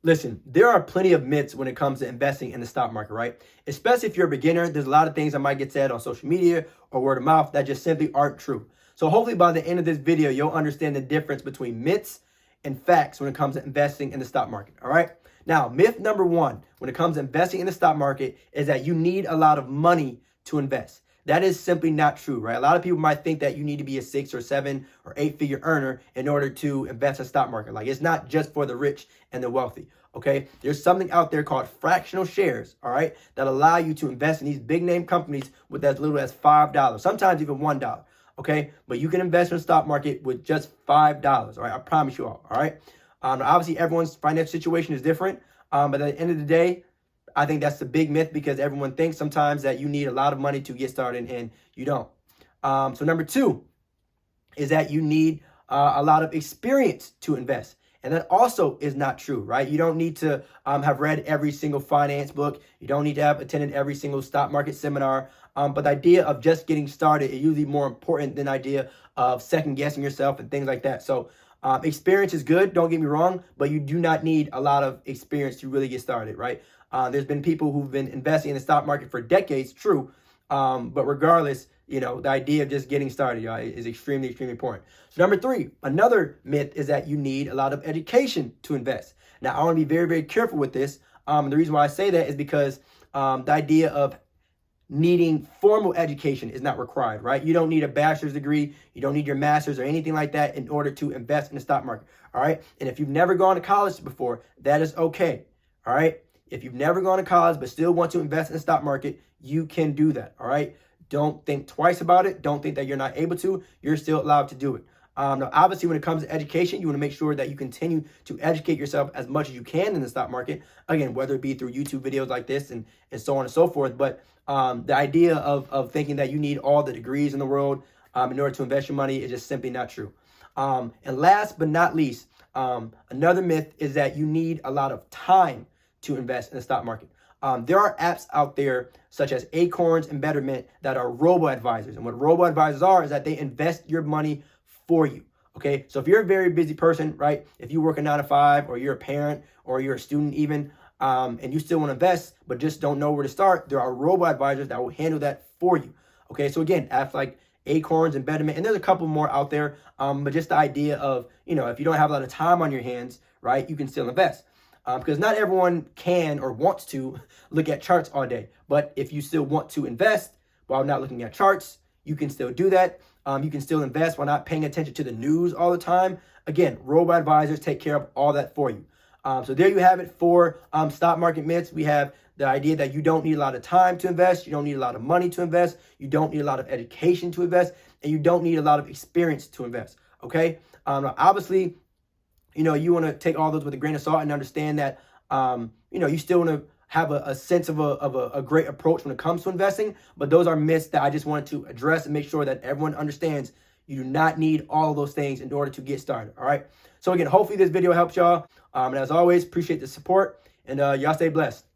Listen, there are plenty of myths when it comes to investing in the stock market, right? Especially if you're a beginner, there's a lot of things that might get said on social media or word of mouth that just simply aren't true. So hopefully by the end of this video, you'll understand the difference between myths and facts when it comes to investing in the stock market, all right? Now, myth number one, when it comes to investing in the stock market, is that you need a lot of money to invest. That is simply not true, right? A lot of people might think that you need to be a 6 or 7 or 8-figure earner in order to invest in the stock market. Like, it's not just for the rich and the wealthy, okay? There's something out there called fractional shares, all right, that allow you to invest in these big name companies with as little as $5, sometimes even $1, okay? But you can invest in the stock market with just $5, all right? I promise you all right? Obviously, everyone's financial situation is different, but at the end of the day, I think that's the big myth because everyone thinks sometimes that you need a lot of money to get started and you don't. So number two is that you need a lot of experience to invest. And that also is not true, right? You don't need to have read every single finance book. You don't need to have attended every single stock market seminar. But the idea of just getting started is usually more important than the idea of second guessing yourself and things like that. So experience is good, don't get me wrong, but you do not need a lot of experience to really get started, right? There's been people who've been investing in the stock market for decades, true. But regardless, you know, the idea of just getting started, y'all, is extremely, extremely important. So number three, another myth is that you need a lot of education to invest. Now, I want to be very, very careful with this. The reason why I say that is because the idea of needing formal education is not required, right? You don't need a bachelor's degree. You don't need your master's or anything like that in order to invest in the stock market, all right? And if you've never gone to college before, that is okay, all right? If you've never gone to college but still want to invest in the stock market, you can do that, all right? Don't think twice about it. Don't think that you're not able to. You're still allowed to do it. Now, obviously, when it comes to education, you want to make sure that you continue to educate yourself as much as you can in the stock market. Again, whether it be through YouTube videos like this and so on and so forth. But the idea of thinking that you need all the degrees in the world in order to invest your money is just simply not true. And last but not least, another myth is that you need a lot of time to invest in the stock market. There are apps out there such as Acorns and Betterment that are robo-advisors. And what robo-advisors are is that they invest your money for you, okay? So if you're a very busy person, right, if you work a 9 to 5 or you're a parent or you're a student even, and you still want to invest but just don't know where to start, there are robo-advisors that will handle that for you, okay? So again, apps like Acorns and Betterment, and there's a couple more out there, but just the idea of, you know, if you don't have a lot of time on your hands, right, you can still invest. Because not everyone can or wants to look at charts all day. But if you still want to invest while not looking at charts, you can still do that. You can still invest while not paying attention to the news all the time. Again, robo-advisors take care of all that for you. So there you have it for stock market myths. We have the idea that you don't need a lot of time to invest. You don't need a lot of money to invest. You don't need a lot of education to invest. And you don't need a lot of experience to invest. Okay? Now, obviously, you know, you want to take all those with a grain of salt and understand that, you know, you still want to have a sense of a great approach when it comes to investing. But those are myths that I just wanted to address and make sure that everyone understands you do not need all of those things in order to get started. All right. So again, hopefully this video helps y'all. And as always, appreciate the support and y'all stay blessed.